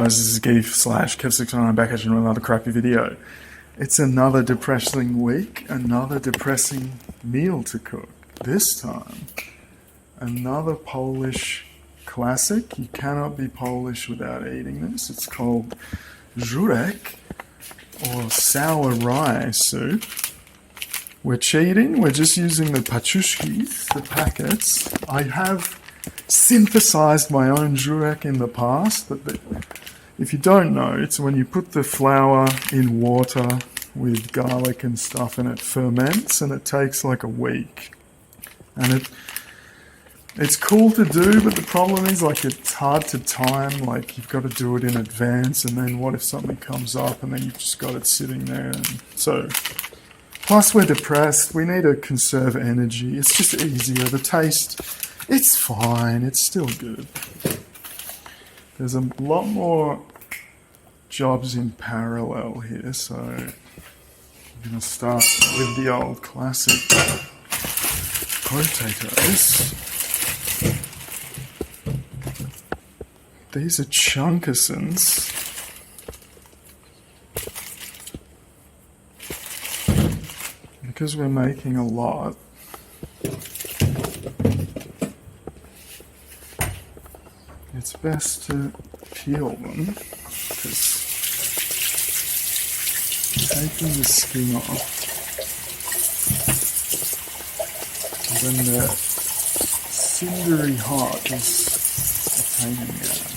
This is Geef / Kev69. I'm back at you with another crappy video. It's another depressing week, another depressing meal to cook. This time, another Polish classic. You cannot be Polish without eating this. It's called Zurek, or sour rye soup. We're cheating. We're just using the pachushkis, the packets. I have synthesized my own Zurek in the past, but if you don't know, it's when you put the flour in water with garlic and stuff and it ferments, and it takes like a week. And it's cool to do, but the problem is like it's hard to time. Like you've got to do it in advance, and then what if something comes up and then you've just got it sitting there. And so, plus we're depressed, we need to conserve energy. It's just easier. The taste, it's fine, it's still good. There's a lot more jobs in parallel here, so I'm going to start with the old classic potatoes. These are chunkasons. Because we're making a lot, it's best to peel them, because taking the skin off, when they're cindery hot, is a pain in the ass.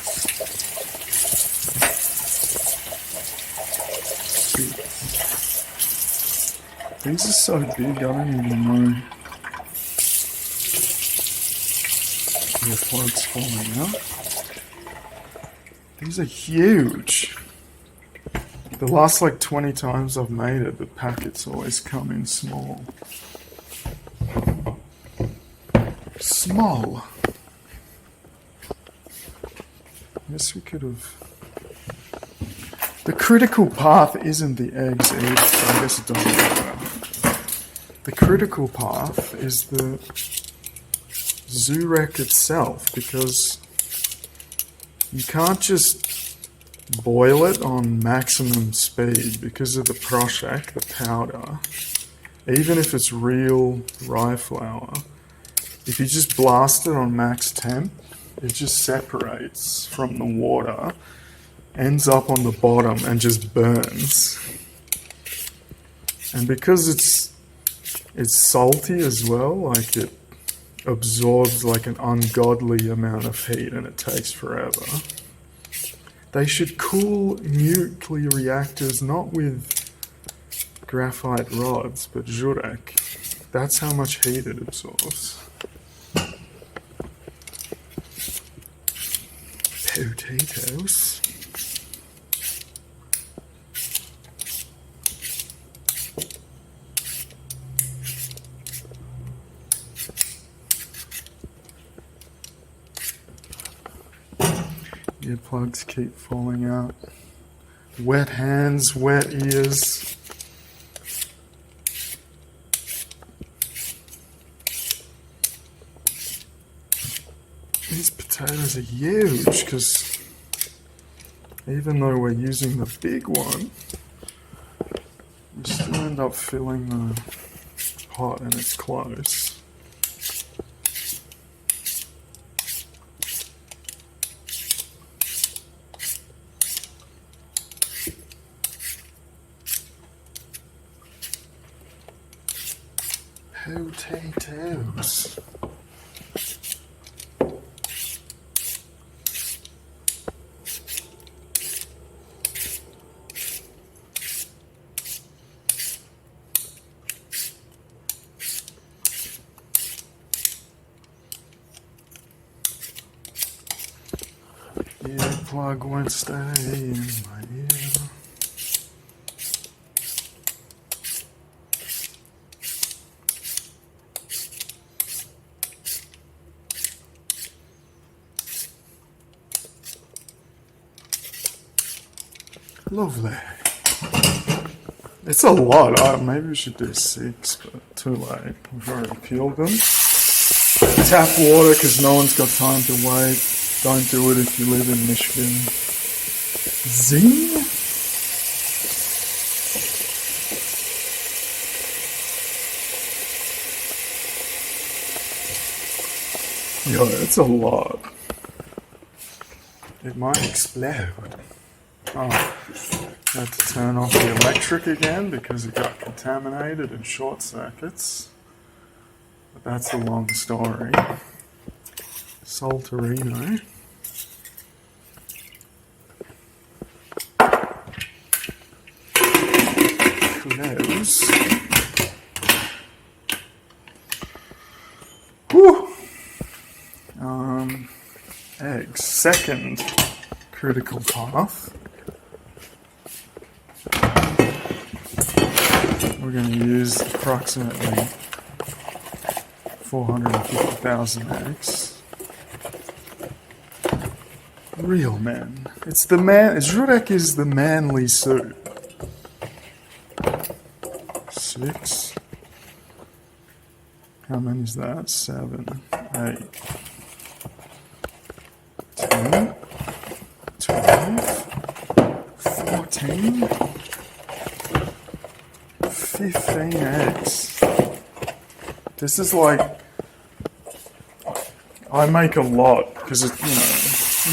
These are so big, I don't even know. The plug's falling out. These are huge. The last like 20 times I've made it, the packets always come in small. Small. I guess we could have... The critical path isn't the eggs either, so I guess it doesn't matter. The critical path is the Zurek itself, because you can't just boil it on maximum speed because of the proshak, the powder. Even if it's real rye flour, if you just blast it on max temp, it just separates from the water, ends up on the bottom and just burns. And because it's salty as well, like it absorbs like an ungodly amount of heat and it takes forever. They should cool nuclear reactors not with graphite rods, but Zurek. That's how much heat it absorbs. Potatoes. Earplugs keep falling out. Wet hands, wet ears. These potatoes are huge, because even though we're using the big one, we still end up filling the pot and it's close. Potatoes. Earplug won't stay in my ear. Lovely. It's a lot. Maybe we should do 6, but too late. We've already peeled them. Tap water because no one's got time to wait. Don't do it if you live in Michigan. Zing. Yo, that's a lot. It might explode. Oh, I had to turn off the electric again because it got contaminated and short circuits. But that's a long story. Saltarino. Close. Whew. Eggs. Second critical path. We're going to use approximately 450,000 eggs. Real men. It's the man. Zurek is the manly soup. 6. How many is that? 7, 8, 10, 12, 14, 15 eggs. This is like, I make a lot because it, you know,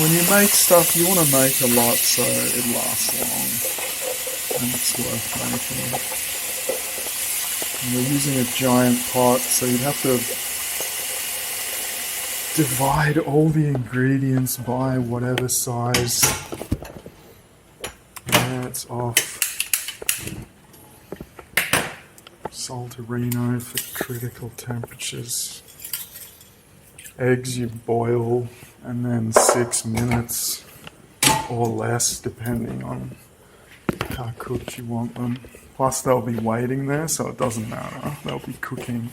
when you make stuff, you want to make a lot so it lasts long and it's worth making. And we're using a giant pot, so you'd have to divide all the ingredients by whatever size. That's off. Saltarino for critical temperatures. Eggs you boil and then 6 minutes or less depending on how cooked you want them. Plus they'll be waiting there, so it doesn't matter. They'll be cooking.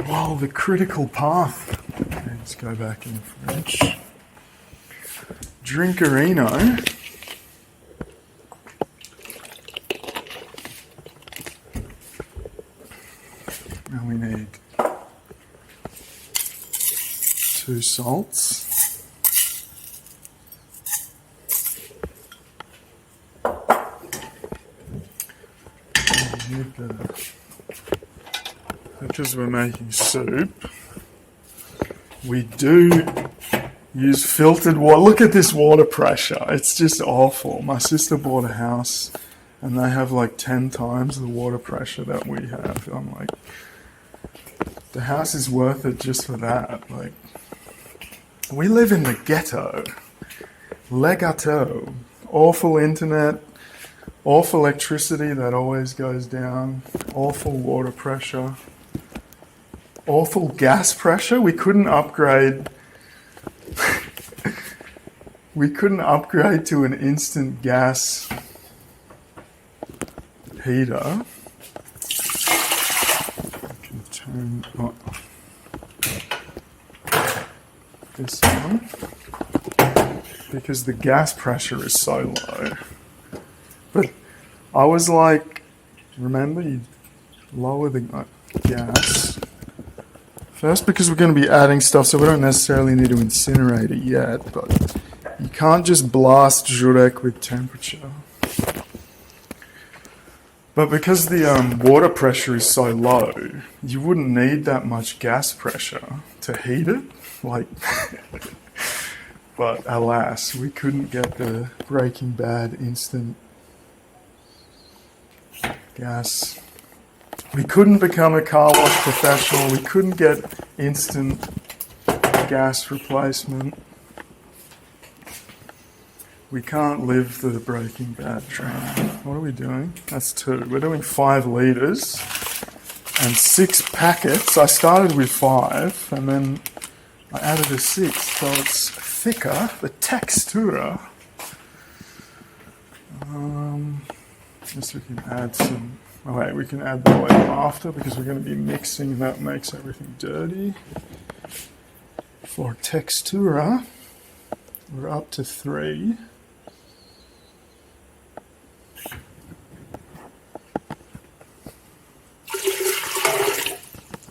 Wow, the critical path. Okay, let's go back in the fridge. Drinkerino. Now we need 2 salts. Because we're making soup, we do use filtered water. Look at this water pressure. It's just awful. My sister bought a house and they have like 10 times the water pressure that we have. I'm like, the house is worth it just for that. Like, we live in the ghetto. Le gâteau. Awful internet. Awful electricity that always goes down. Awful water pressure. Awful gas pressure. We couldn't upgrade. We couldn't upgrade to an instant gas heater. I can turn this on because the gas pressure is so low. But I was like, remember, you lower the gas. First, because we're going to be adding stuff, so we don't necessarily need to incinerate it yet, but you can't just blast Zurek with temperature. But because the water pressure is so low, you wouldn't need that much gas pressure to heat it. Like, but alas, we couldn't get the Breaking Bad instant gas. We couldn't become a car wash professional. We couldn't get instant gas replacement. We can't live the Breaking Bad train. What are we doing? That's 2. We're doing 5 litres and 6 packets. I started with 5 and then I added a 6th, so it's thicker. The textura. I guess we can add some. Oh wait, we can add the oil after because we're going to be mixing. That makes everything dirty. For textura, we're up to 3.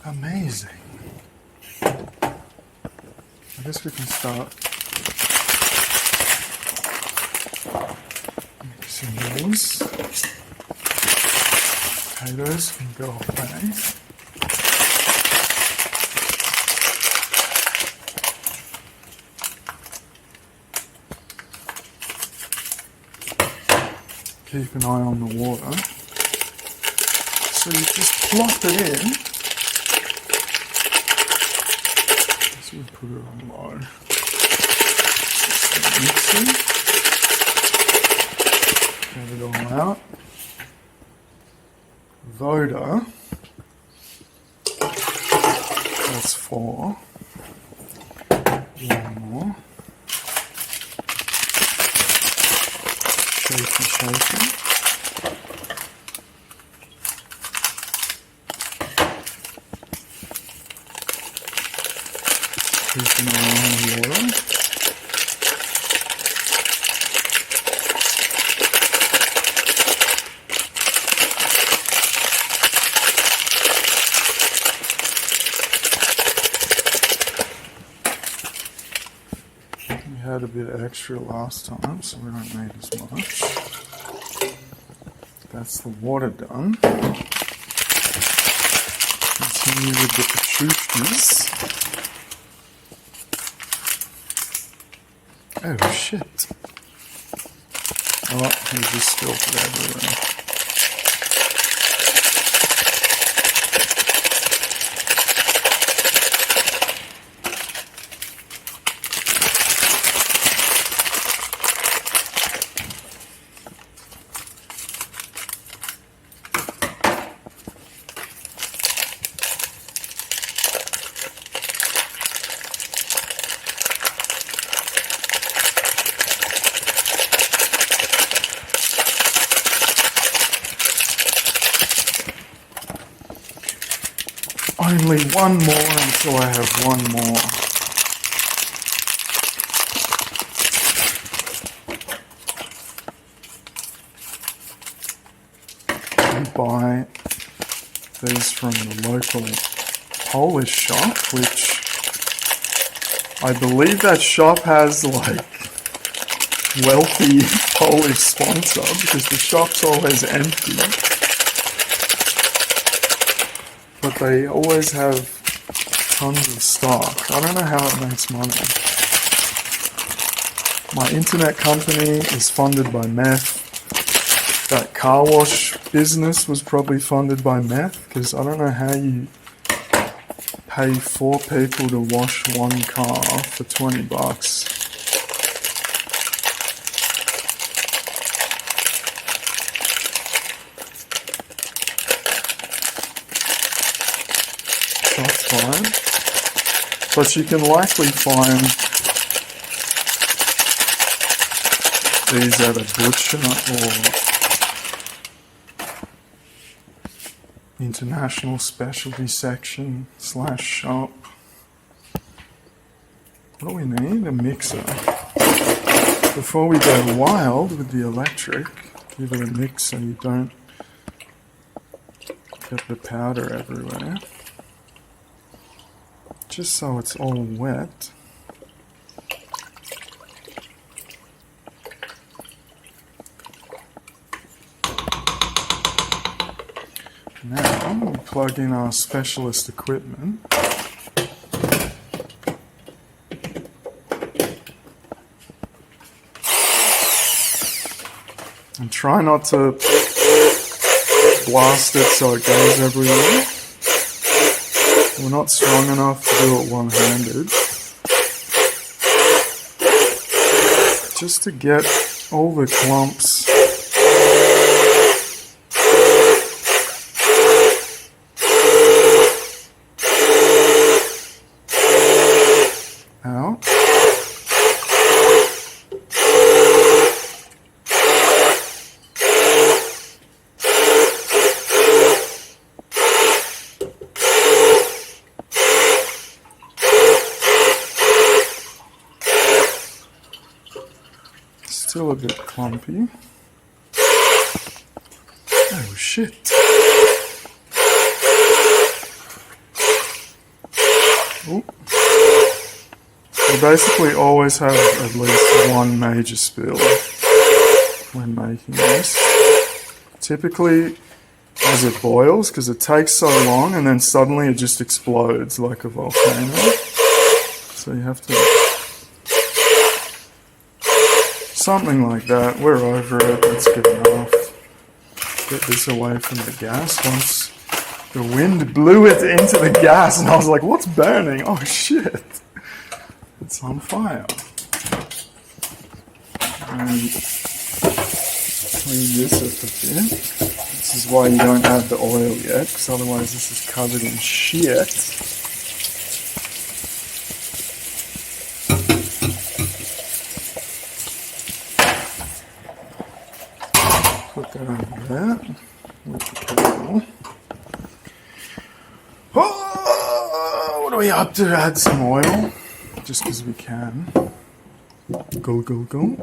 Amazing. I guess we can start meals. Potatoes can go away. Keep an eye on the water. So you just plop it in. So we put it on low. Just mix it. Get it all out. Voda. That's 4. One more. Shaky, shaky. Keep an eye on the water. We had a bit extra last time, so we don't need as much. That's the water done. Continue with the petrushkas. Oh shit. Oh, he just spilled it everywhere. Only one more until I have one more. I buy these from the local Polish shop, which I believe that shop has like wealthy Polish sponsor because the shop's always empty. But they always have tons of stock. I don't know how it makes money. My internet company is funded by meth. That car wash business was probably funded by meth, because I don't know how you pay 4 people to wash one car for $20. That's fine. But you can likely find these at a butcher or international specialty section / shop. What do we need? A mixer. Before we go wild with the electric, give it a mix so you don't get the powder everywhere. Just so it's all wet. Now we plug in our specialist equipment. And try not to blast it so it goes everywhere. We're not strong enough to do it one-handed. Just to get all the clumps out. Still a bit clumpy. Oh shit. Ooh. We basically always have at least one major spill. when making this. Typically as it boils, because it takes so long and then suddenly it just explodes like a volcano. So you have to... something like that. We're over it. That's good enough. Get this away from the gas. Once the wind blew it into the gas and I was like, what's burning? Oh shit. It's on fire. And clean this up a bit. This is why you don't add the oil yet, because otherwise this is covered in shit. Put that over there with the kettle. Oh, what are we up to? Add some oil, just because we can. Go, go, go.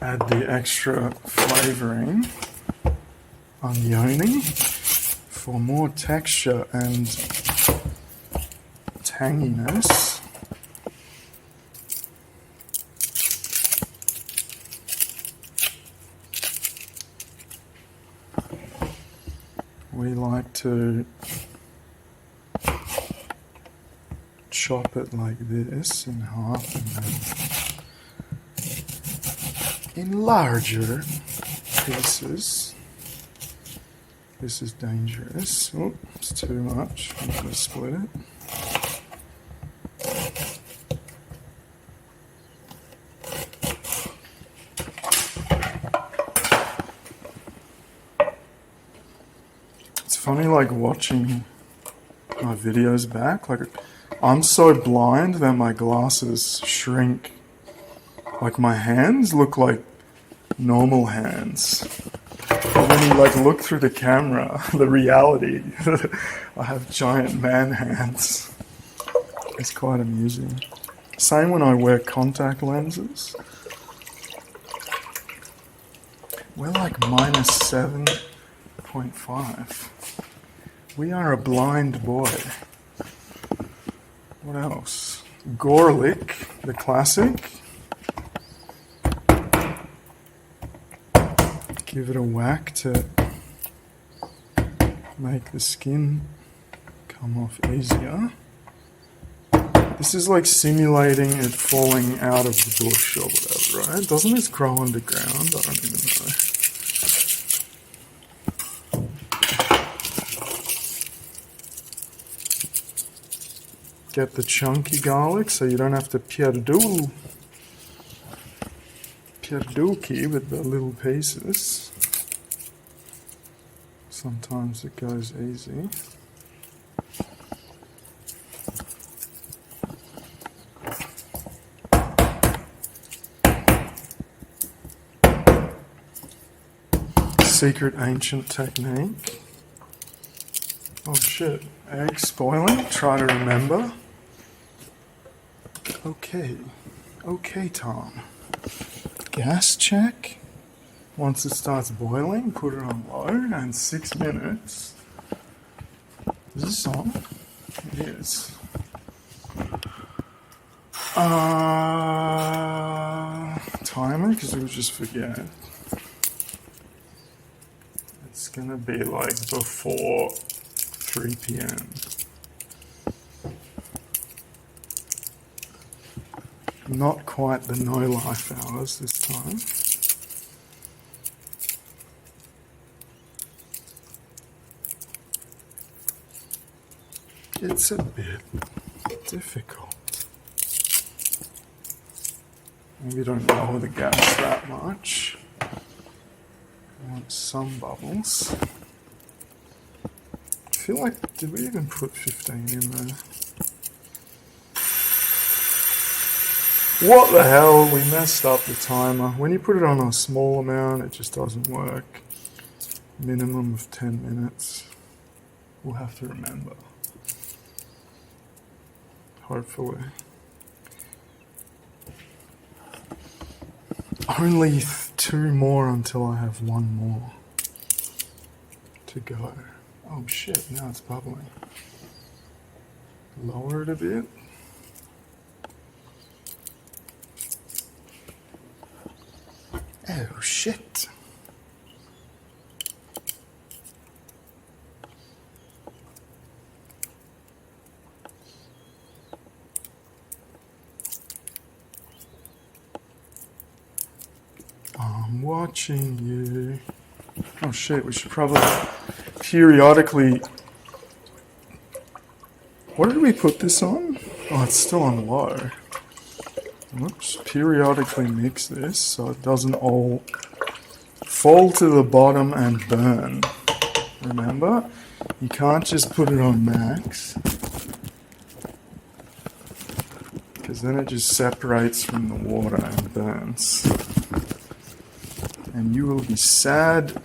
Add the extra flavouring, onioning, for more texture and tanginess. We like to chop it like this in half and then in larger pieces. This is dangerous. Oh, it's too much. I'm going to split it. It's funny, like, watching my videos back. Like, I'm so blind that my glasses shrink. Like, my hands look like normal hands. But when you, like, look through the camera, the reality, I have giant man hands. It's quite amusing. Same when I wear contact lenses. We're like -7.5. We are a blind boy. What else? Garlic, the classic. Give it a whack to make the skin come off easier. This is like simulating it falling out of the bush or whatever, right? Doesn't this grow underground? I don't even know. Get the chunky garlic so you don't have to pierdookie with the little pieces. Sometimes it goes easy. Secret ancient technique. Oh shit, eggs boiling, try to remember. Okay Tom. Gas check. Once it starts boiling, put it on low, and 6 minutes. Is this on? It is. Timer, because we'll just forget. It's gonna be like before 3 p.m. Not quite the no life hours this time. It's a bit difficult. Maybe don't lower the gas that much. I want some bubbles. I feel like, did we even put 15 in there? What the hell? We messed up the timer. When you put it on a small amount, it just doesn't work. Minimum of 10 minutes. We'll have to remember. Hopefully. Only 2 more until I have 1 more to go. Oh shit, now it's bubbling. Lower it a bit. I'm watching you. Oh shit, we should probably periodically... What did we put this on? Oh, it's still on low. Whoops. Periodically mix this so it doesn't all fall to the bottom and burn. Remember? You can't just put it on max, because then it just separates from the water and burns. And you will be sad.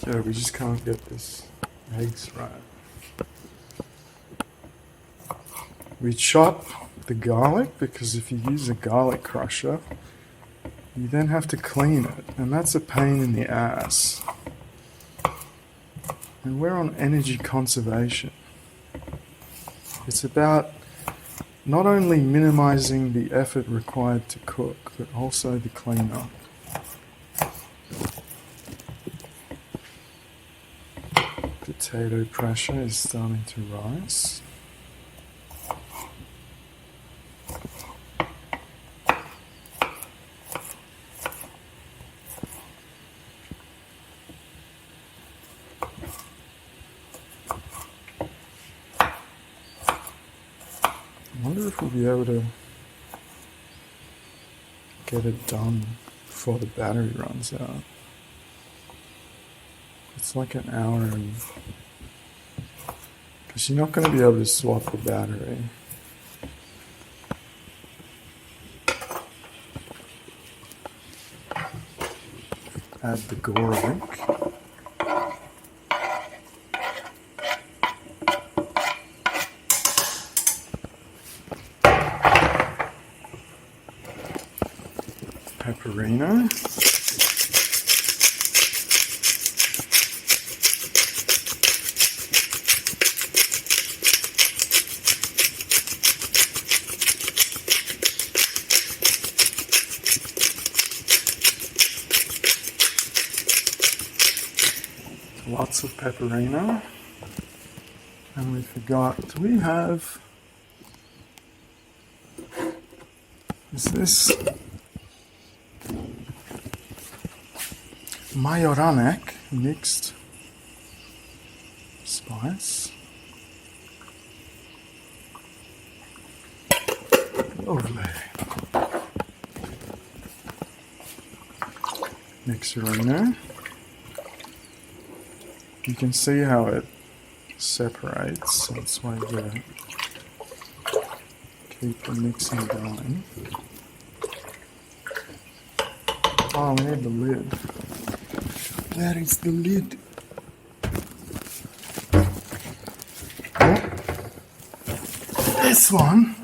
Yeah, we just can't get this eggs right. We chop the garlic, because if you use a garlic crusher, you then have to clean it, and that's a pain in the ass. And we're on energy conservation. It's about not only minimizing the effort required to cook, but also the cleanup. Potato pressure is starting to rise. I wonder if we'll be able to get it done before the battery runs out. It's like an hour and... because you're not going to be able to swap the battery. Add the garlic. Pepperino. Lots of pepperino. And we forgot, do we have... is this... marjoram mixed spice? Lovely. Mixerino. You can see how it separates, so that's why you gotta keep the mixing going. Oh, we need the lid. Where is the lid? Oh, this one.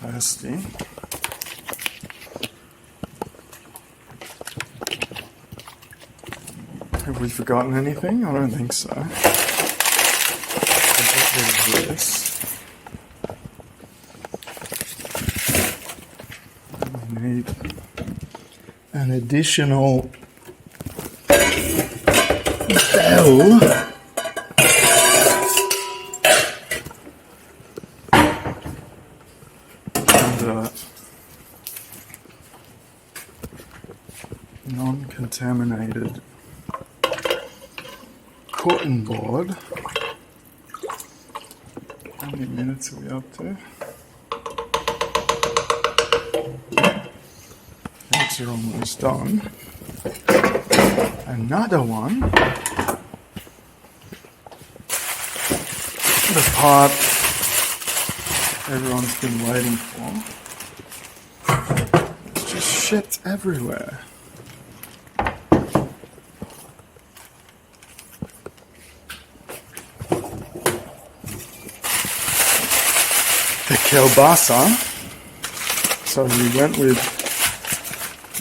Thirsty. Have we forgotten anything? I don't think so. I'll get rid of this. We need an additional bell. And non-contaminated cotton board. How many minutes are we up to? Eggs are almost done. Another one. The part everyone's been waiting for. It's just shit everywhere. The kielbasa. So we went with,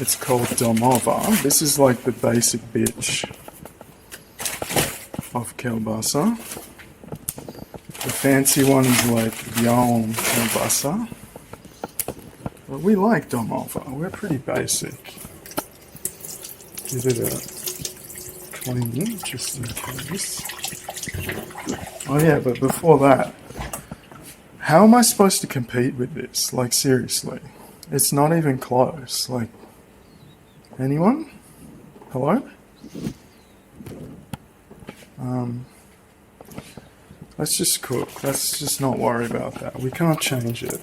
it's called domowa. This is like the basic bitch of kielbasa. The fancy one is like białą kielbasa, But we like domowa. We're pretty basic. Give it a clean, just in case. Oh yeah, but before that, how am I supposed to compete with this? Like, seriously. It's not even close. Like, anyone? Hello? Let's just cook. Let's just not worry about that. We can't change it.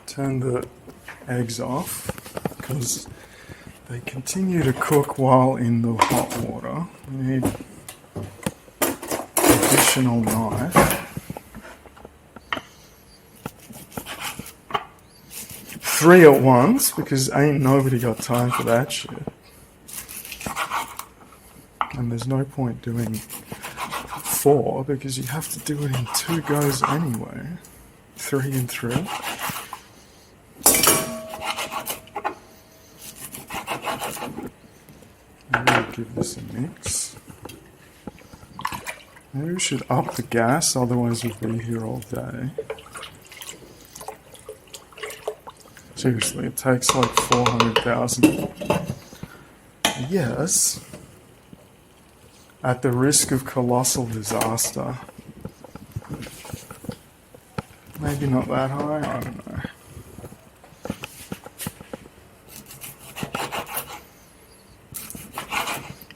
Turn the eggs off because they continue to cook while in the hot water. We need additional knife. 3 at once, because ain't nobody got time for that shit. And there's no point doing 4, because you have to do it in 2 goes anyway. 3 and 3. Maybe we'll give this a mix. Maybe we should up the gas, otherwise we'll be here all day. Seriously, it takes like 400,000 years at the risk of colossal disaster. Maybe not that high, I don't know.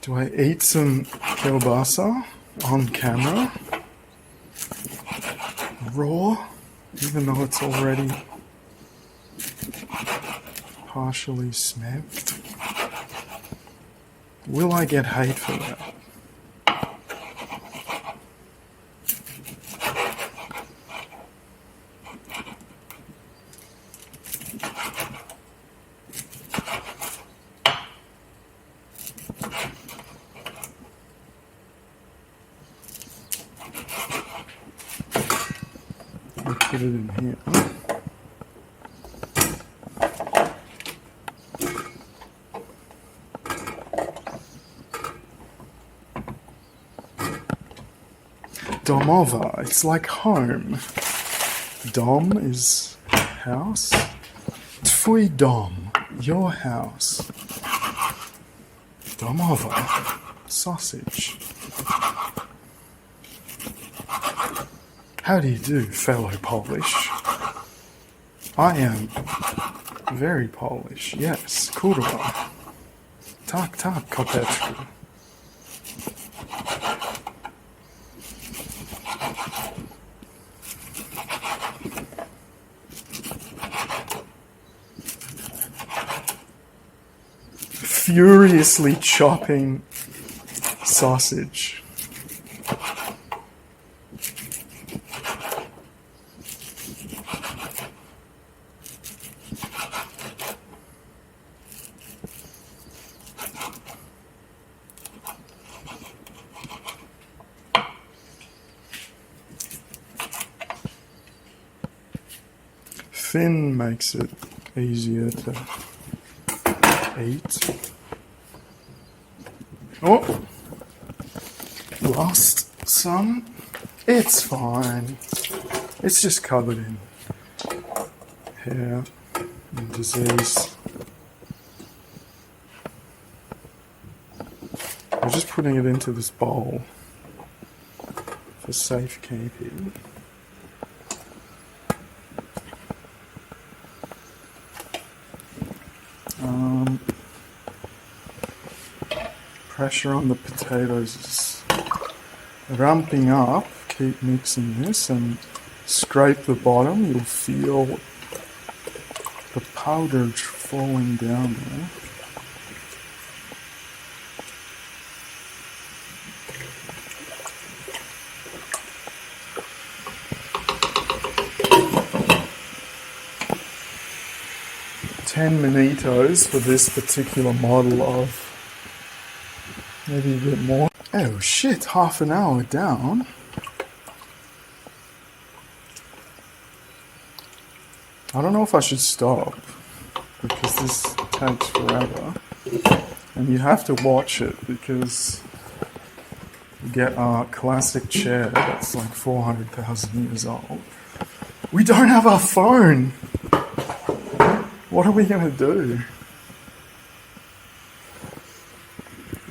Do I eat some kielbasa on camera? Raw? Even though it's already partially smoked? Will I get hate for that? I'll put it in here. Domowa, it's like home. Dom is house. Twój dom, your house. Domowa, sausage. How do you do, fellow Polish? I am very Polish, yes, kurwa. Tak, tak, koteczku. Furiously chopping sausage. Thin makes it easier to eat. Oh, lost some. It's fine. It's just covered in hair and disease. I'm just putting it into this bowl for safekeeping. Pressure on the potatoes is ramping up. Keep mixing this and scrape the bottom. You'll feel the powder falling down there. $10 minutos for this particular model of maybe a bit more. Oh shit, half an hour down. I don't know if I should stop because this takes forever. And you have to watch it because you get our classic chair that's like 400,000 years old. We don't have our phone. What are we going to do?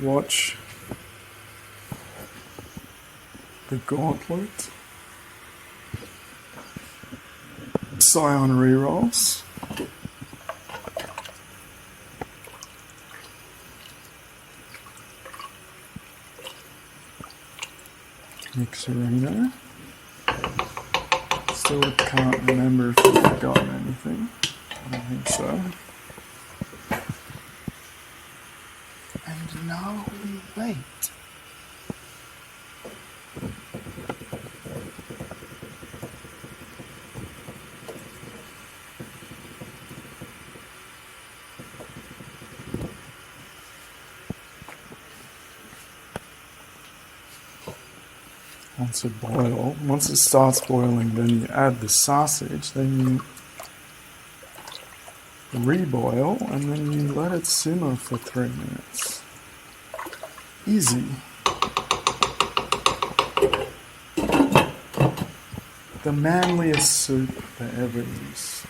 Watch The Gauntlet? Scion rerolls? Mixerino? Still can't remember if we've forgotten anything. I don't think so. And now we wait. Once it starts boiling, then you add the sausage, then you reboil, and then you let it simmer for 3 minutes. Easy. The manliest soup there ever is.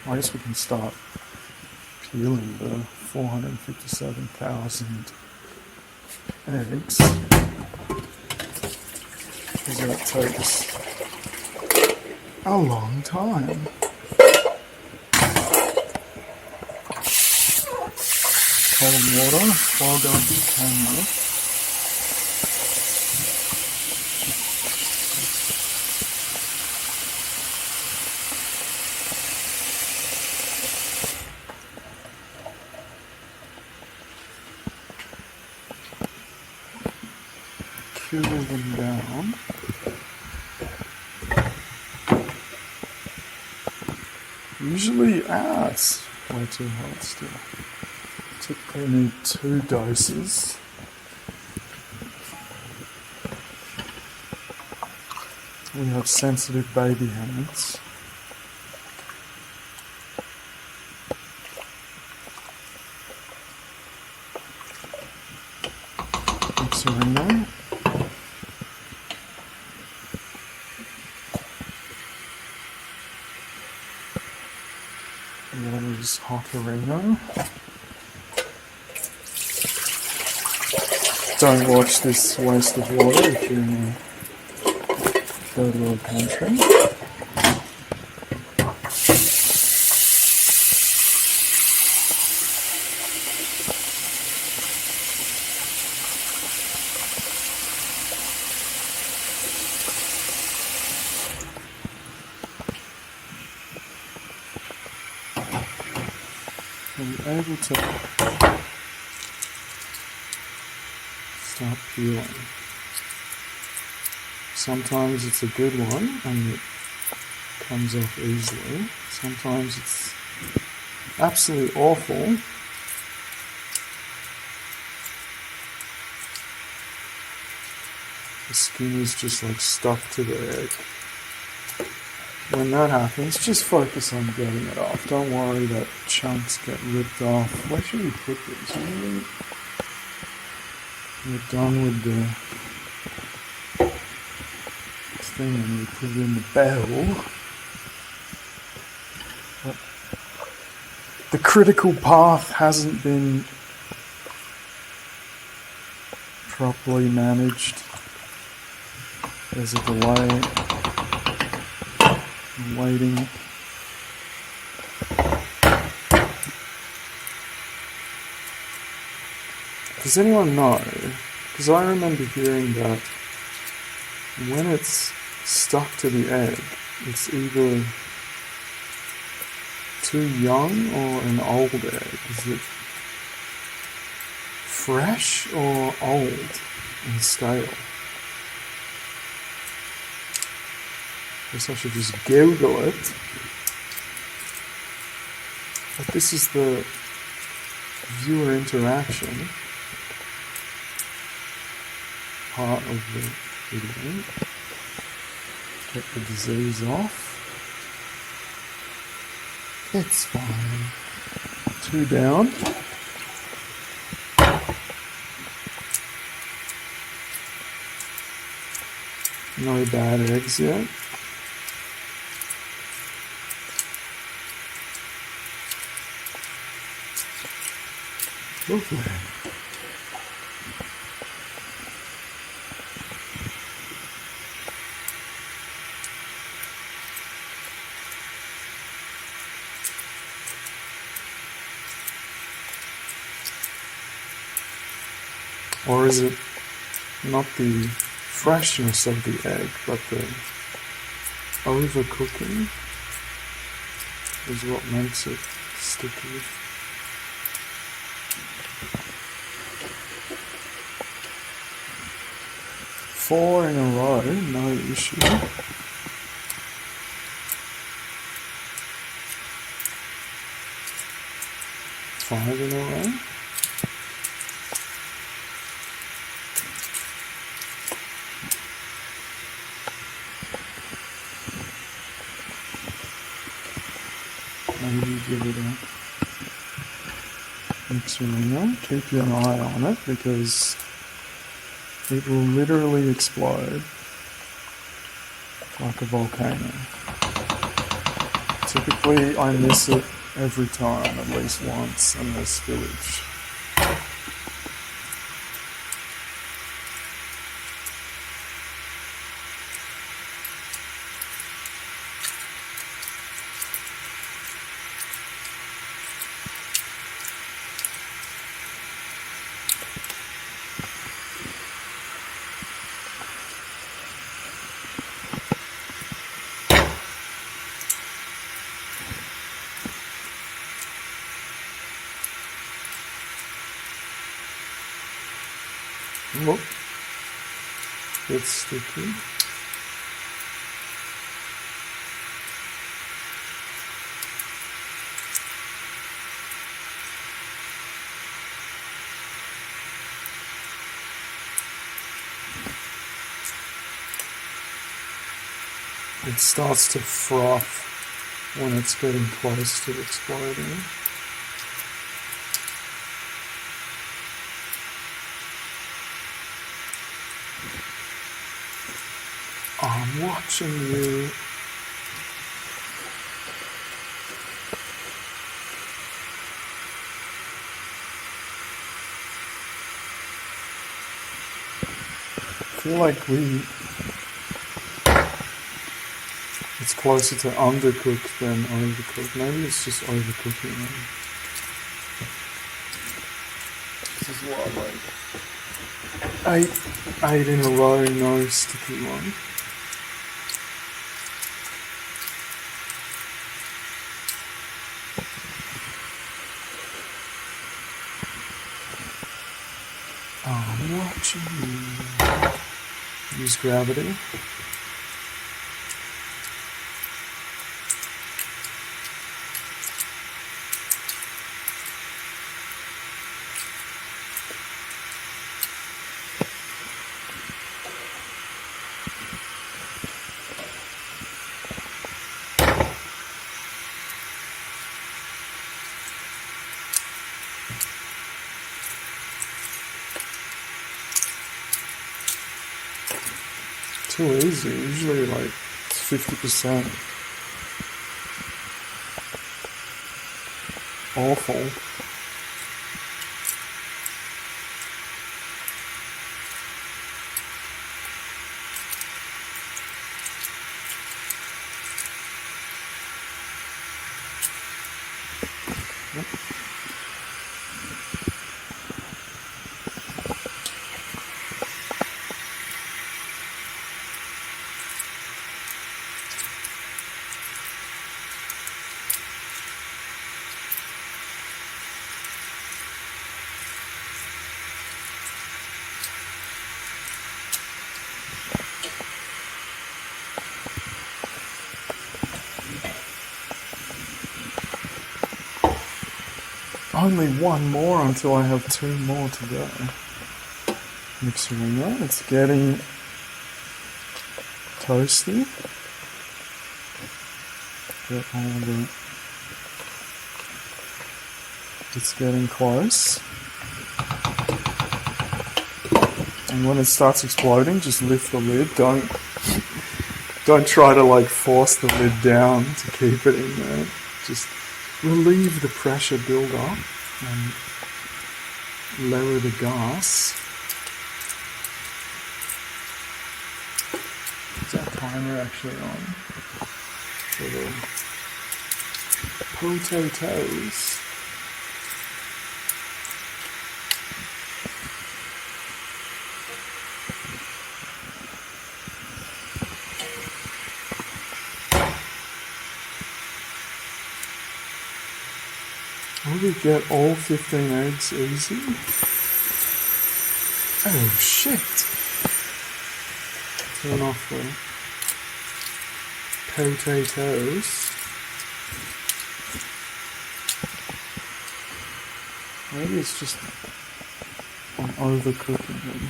I guess we can start peeling the 457,000 eggs. Because that takes a long time. Cold water, fog up the camera. Cool them down. Usually, it's way too hot still. Typically need 2 doses. We have sensitive baby hands. Mixerino. That is Hotarino. Don't watch this waste of water if you're in a third world country. Are we able to start peeling? Sometimes it's a good one and it comes off easily. Sometimes it's absolutely awful. The skin is just like stuck to the egg. When that happens, just focus on getting it off. Don't worry that chunks get ripped off. Where should we put these? Really? We're done with the thing and we put it in the barrel. But the critical path hasn't been properly managed. There's a delay. I'm waiting. Does anyone know? Because I remember hearing that when it's stuck to the egg, it's either too young or an old egg. Is it fresh or old and stale? Guess I should just Google it. But this is the viewer interaction part of the video. Get the disease off. It's fine. 2 down. No bad eggs yet. Lovely. Or is it not the freshness of the egg, but the overcooking is what makes it sticky? Four in a row, no issue. Five in a row. Maybe give it a mix around. Keep an eye on it because it will literally explode like a volcano. Typically I miss it every time, at least once, and there's spillage. Whoop. It's sticky. It starts to froth when it's getting close to exploding. I'm watching you. I feel like it's closer to undercooked than overcooked. Maybe it's just overcooking them. This is what, like, eight in a row, no sticky one. I'm watching you. Use gravity. Too easy, usually like it's 50%. Awful. Only one more until I have two more to go. Mixing that, it's getting toasty. Get all the it's getting close. And when it starts exploding, just lift the lid. Don't try to like force the lid down to keep it in there. Just relieve the pressure build up and lower the gas. Is that timer actually on? For the potatoes. Will we get all 15 eggs easy? Oh shit! Turn off the potatoes. Maybe it's just I'm overcooking them.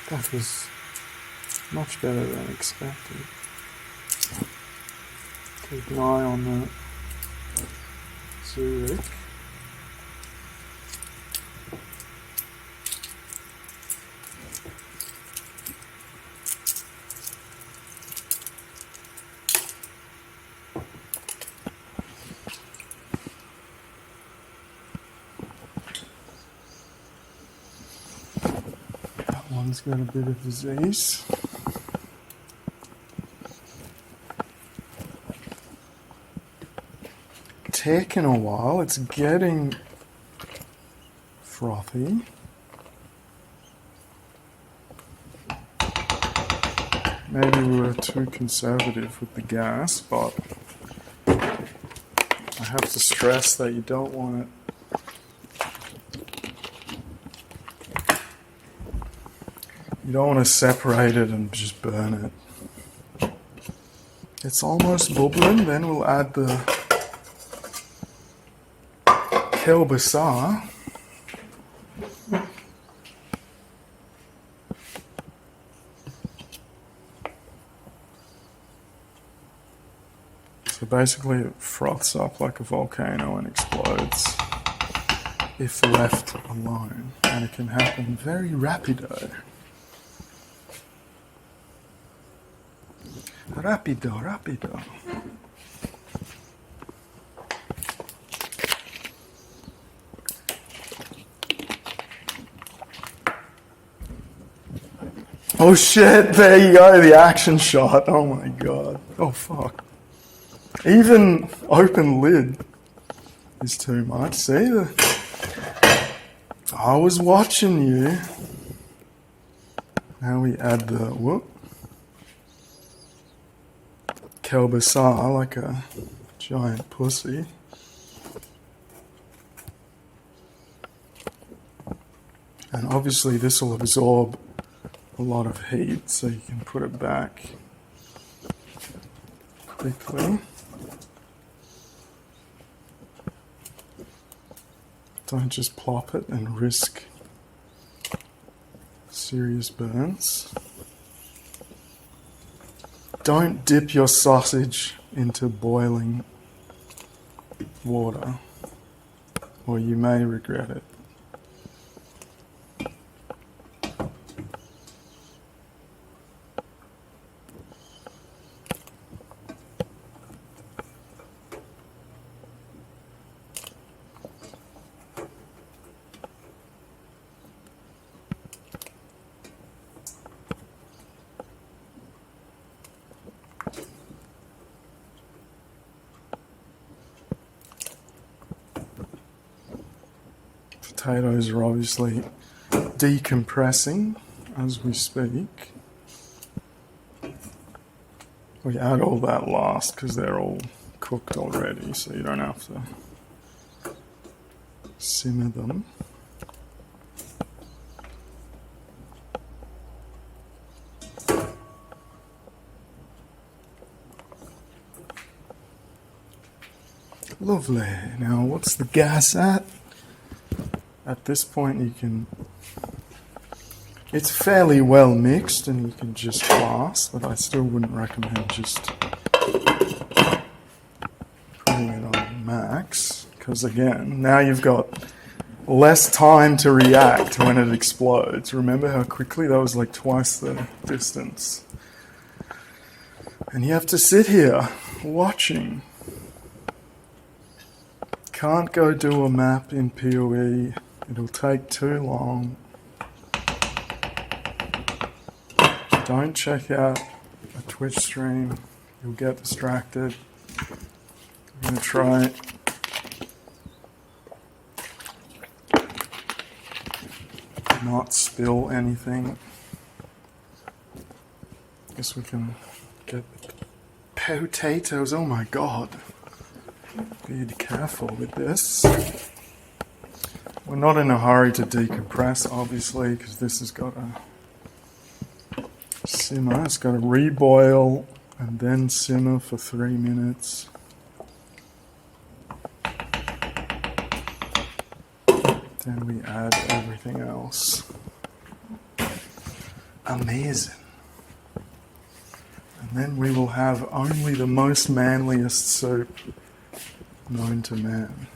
That was much better than expected. Keep an eye on the Zurek. That one's got a bit of disease. Taking a while, it's getting frothy. Maybe we were too conservative with the gas, but I have to stress that you don't want to separate it and just burn it. It's almost bubbling, then we'll add the kielbasa. So basically it froths up like a volcano and explodes if left alone, and it can happen very rapido. Rapido. Oh shit, there you go, the action shot. Oh my god. Oh fuck. Even open lid is too much. See? I was watching you. Now we add the kielbasa like a giant pussy. And obviously this will absorb a lot of heat, so you can put it back quickly. Don't just plop it and risk serious burns. Don't dip your sausage into boiling water, or you may regret it. Potatoes are obviously decompressing as we speak. We add all that last because they're all cooked already, so you don't have to simmer them. Lovely. Now, what's the gas at? At this point, you can It's fairly well mixed and you can just glass, but I still wouldn't recommend just putting it on max, because again, now you've got less time to react when it explodes. Remember how quickly that was like twice the distance? And you have to sit here watching. Can't go do a map in PoE. It'll take too long. Don't check out a Twitch stream. You'll get distracted. I'm going to try not spill anything. Guess we can get potatoes. Oh my god. Be careful with this. We're not in a hurry to decompress, obviously, because this has got a simmer. It's got to reboil and then simmer for 3 minutes. Then we add everything else. Amazing. And then we will have only the most manliest soup known to man.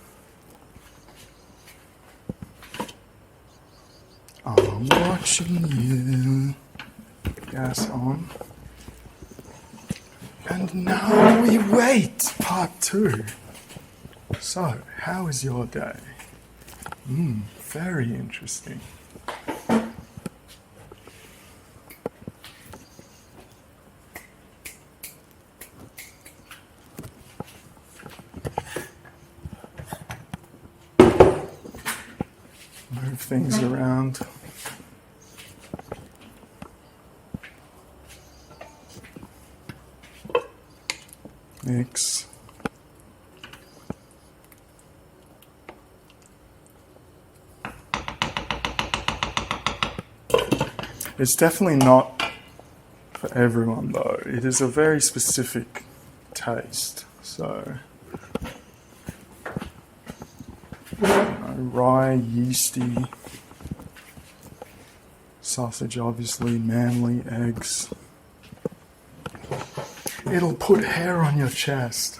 I'm watching you. Gas on. And now we wait. Part 2. So, how is your day? Very interesting. Move things around. Mix. It's definitely not for everyone though. It is a very specific taste. So, rye, yeasty, sausage obviously, manly, eggs. It'll put hair on your chest.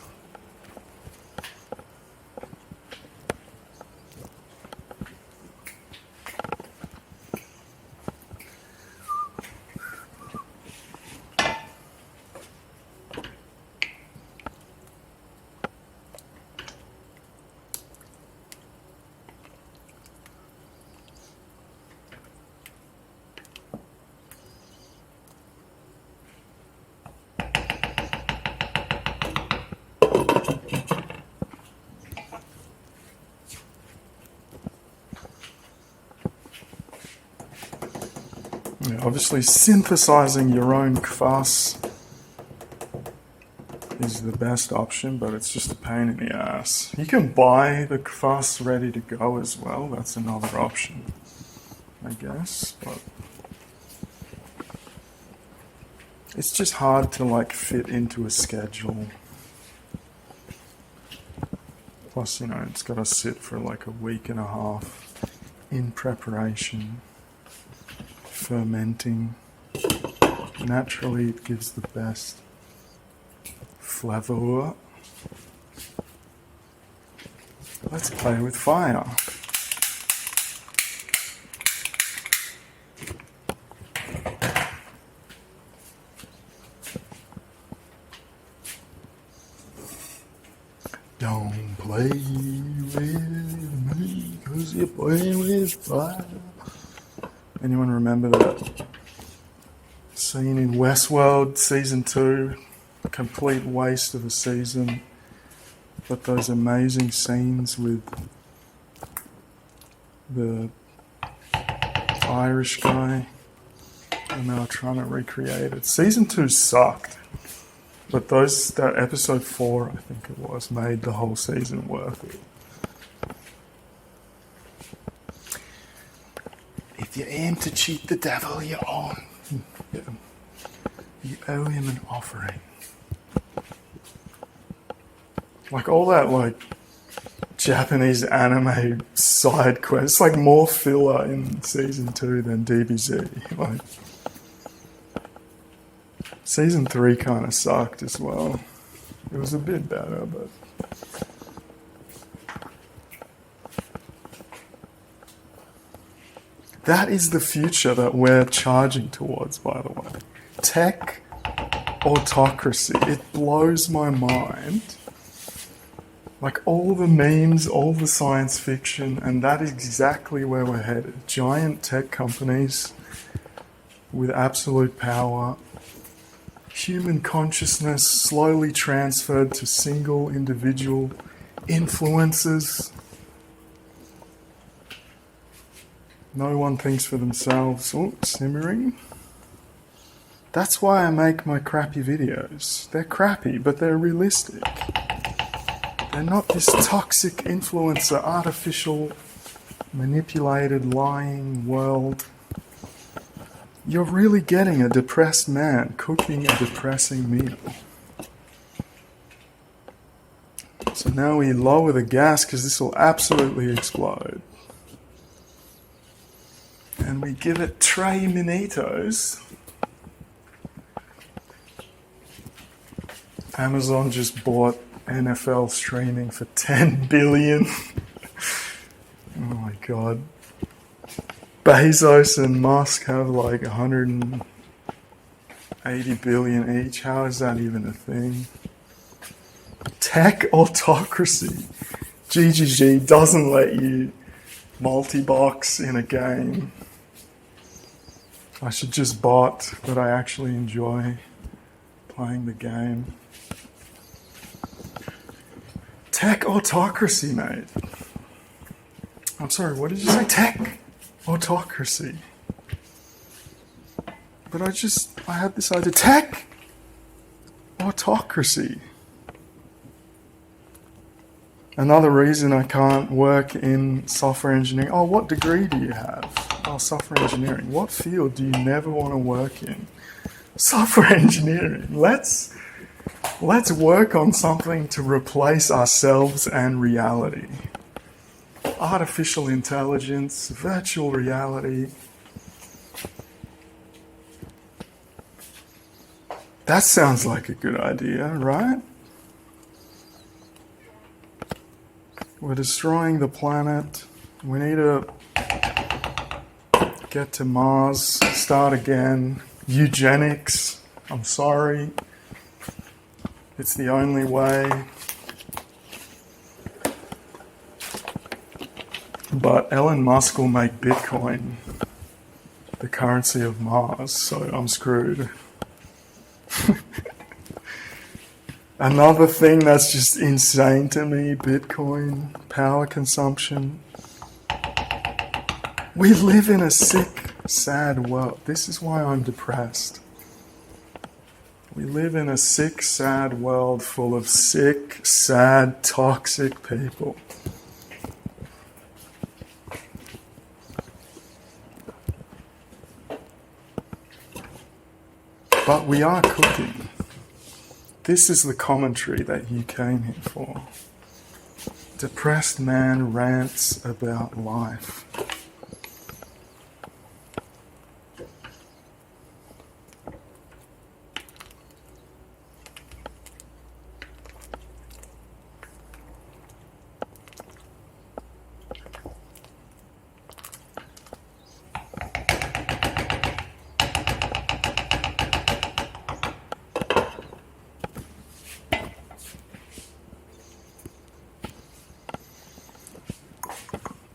Obviously, synthesizing your own kvass is the best option, but it's just a pain in the ass. You can buy the kvass ready to go as well. That's another option, I guess, but it's just hard to like fit into a schedule. Plus, you know, it's got to sit for like a week and a half in preparation. Fermenting. Naturally, it gives the best flavor. Let's play with fire. Don't play with me, 'cause you're playing with fire. Anyone remember that scene in Westworld, Season 2? A complete waste of a season. But those amazing scenes with the Irish guy, and they were trying to recreate it. Season 2 sucked. But that episode 4, I think it was, made the whole season worth it. If you aim to cheat the devil, you owe him an offering. Like all that, like Japanese anime side quest. It's like more filler in season 2 than DBZ. Like, season 3 kind of sucked as well. It was a bit better, but that is the future that we're charging towards, by the way. Tech autocracy. It blows my mind. Like all the memes, all the science fiction, and that is exactly where we're headed. Giant tech companies with absolute power. Human consciousness slowly transferred to single individual influences. No one thinks for themselves. Oh, simmering. That's why I make my crappy videos. They're crappy, but they're realistic. They're not this toxic influencer, artificial, manipulated, lying world. You're really getting a depressed man cooking a depressing meal. So now we lower the gas because this will absolutely explode. And we give it 3 minutos. Amazon just bought NFL streaming for 10 billion. Oh my god. Bezos and Musk have like 180 billion each. How is that even a thing? Tech autocracy. GGG doesn't let you multi-box in a game. I should just bot, but I actually enjoy playing the game. Tech autocracy, mate. I'm sorry, what did you say? Tech autocracy. But I had this idea. Tech autocracy. Another reason I can't work in software engineering. Oh, what degree do you have? Oh, software engineering. What field do you never want to work in? Software engineering. Let's work on something to replace ourselves and reality. Artificial intelligence, virtual reality. That sounds like a good idea, right? We're destroying the planet. We need to get to Mars, start again. Eugenics. I'm sorry. It's the only way. But Elon Musk will make Bitcoin the currency of Mars, so I'm screwed. Another thing that's just insane to me, Bitcoin, power consumption. We live in a sick, sad world. This is why I'm depressed. We live in a sick, sad world full of sick, sad, toxic people. But we are cooking. This is the commentary that you came here for. Depressed man rants about life.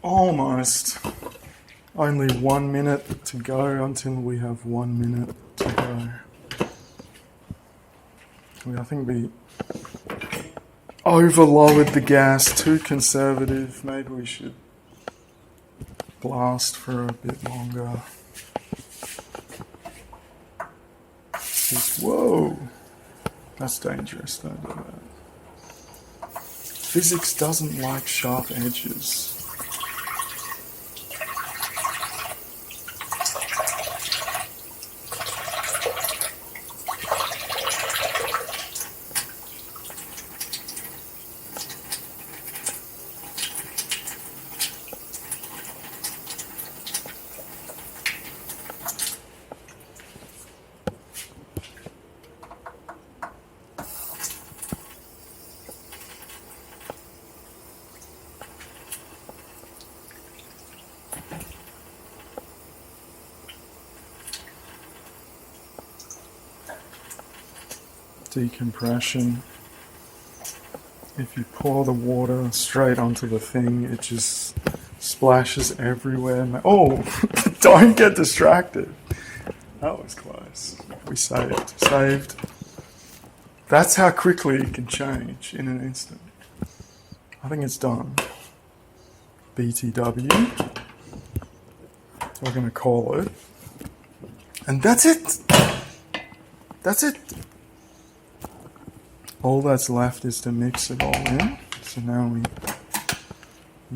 Almost. Only 1 minute to go until we have 1 minute to go. I think we overlowered the gas, too conservative. Maybe we should blast for a bit longer. Whoa! That's dangerous, don't do that. Physics doesn't like sharp edges. decompression. If you pour the water straight onto the thing, it just splashes everywhere. Oh, don't get distracted. That was close. We saved. That's how quickly it can change in an instant. I think it's done. BTW. We're going to call it. And that's it. That's it. All that's left is to mix it all in. So now we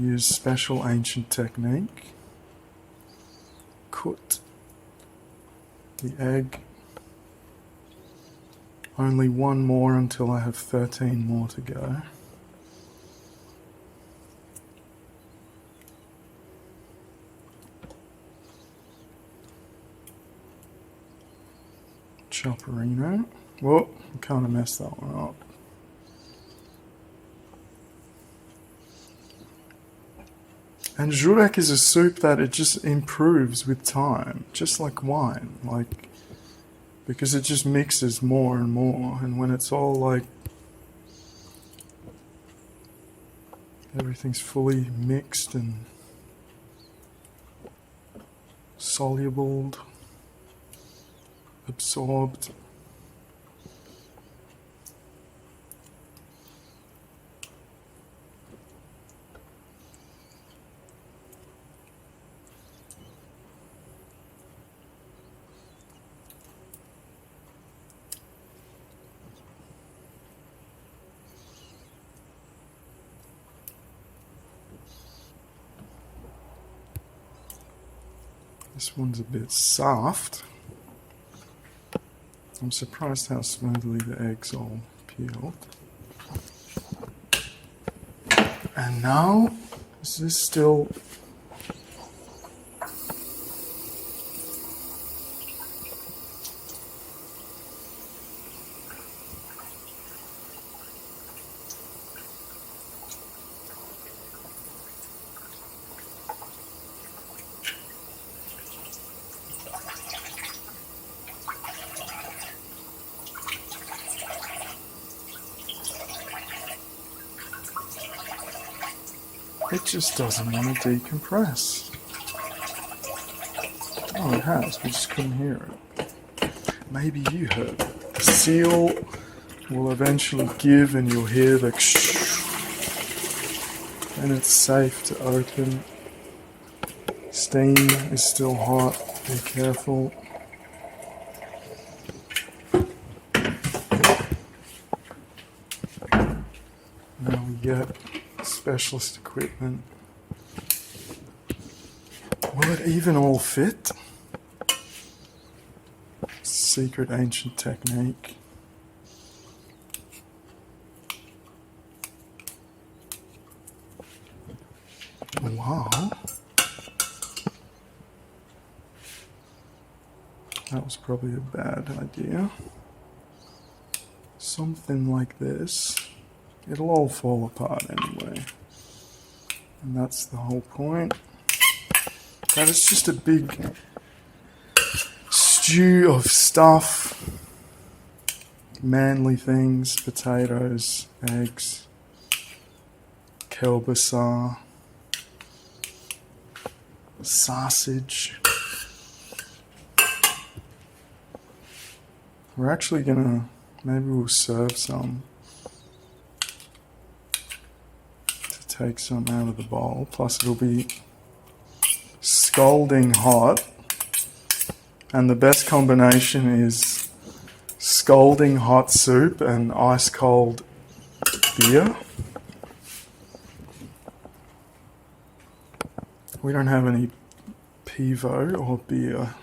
use special ancient technique. Cut the egg. Only one more until I have 13 more to go. Chopperino. Whoa, I kind of messed that one up. And Zurek is a soup that it just improves with time, just like wine, because it just mixes more and more, and when it's all like everything's fully mixed and soluble, absorbed. This one's a bit soft. I'm surprised how smoothly the eggs all peeled. And now, is this still... It just doesn't want to decompress. Oh, it has. We just couldn't hear it. Maybe you heard it. The seal will eventually give and you'll hear the and it's safe to open. Steam is still hot. Be careful. Now we get specialist equipment. Will it even all fit? Secret ancient technique. Wow. That was probably a bad idea. Something like this. It'll all fall apart anyway. And that's the whole point. That is just a big stew of stuff. Manly things, potatoes, eggs, kielbasa, sausage. We're actually gonna, maybe we'll serve some. Take some out of the bowl, plus it'll be scalding hot, and the best combination is scalding hot soup and ice cold beer. We don't have any pivo or beer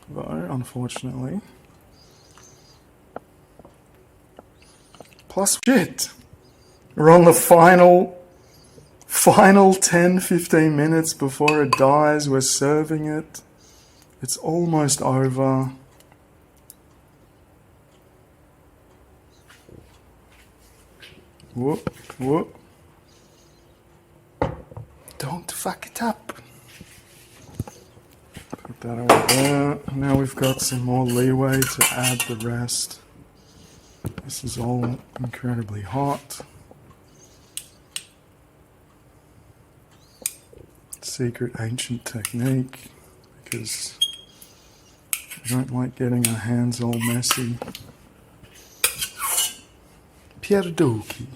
though, unfortunately. Plus shit, we're on the final 10-15 minutes before it dies. We're serving it. It's almost over. Whoop, whoop. Don't fuck it up. Put that over there. Now we've got some more leeway to add the rest. This is all incredibly hot. Secret ancient technique, because we don't like getting our hands all messy. Pierdółki.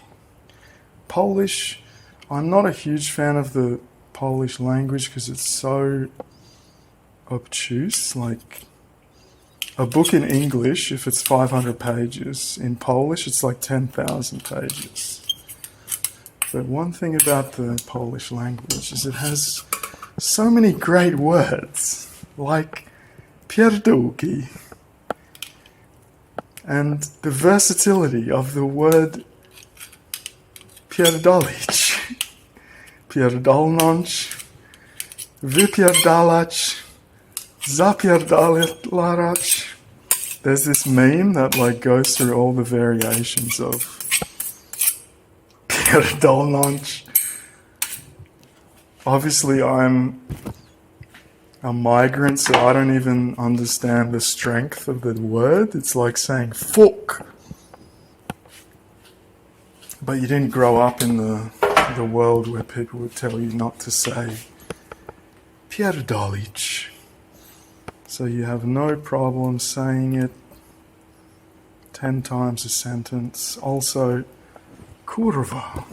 Polish. I'm not a huge fan of the Polish language because it's so obtuse. Like a book in English, if it's 500 pages, in Polish it's like 10,000 pages. But one thing about the Polish language is it has so many great words, like pierdółki, and the versatility of the word pierdolić, pierdolnąć, wypierdalać, zapierdalać. There's this meme that like goes through all the variations of pierdolnąć. Obviously, I'm a migrant, so I don't even understand the strength of the word. It's like saying fuck. But you didn't grow up in the world where people would tell you not to say pierdolić. So you have no problem saying it 10 times a sentence. Also, kurwa.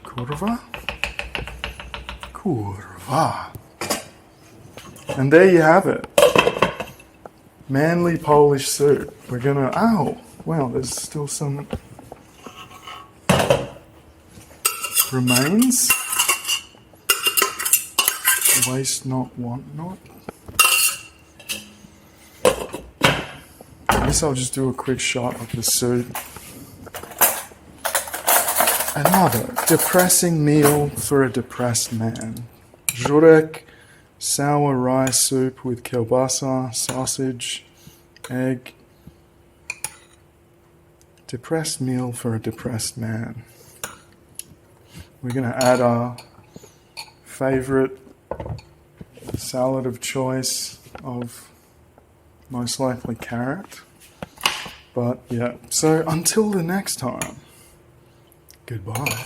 Kurwa? Kurwa. And there you have it. Manly Polish soup. We're gonna... Ow! Wow, there's still some remains. Waste not, want not. I guess I'll just do a quick shot of the soup. Another depressing meal for a depressed man. Zurek, sour rye soup with kielbasa, sausage, egg. Depressed meal for a depressed man. We're going to add our favorite salad of choice of most likely carrot. But yeah, so until the next time, goodbye.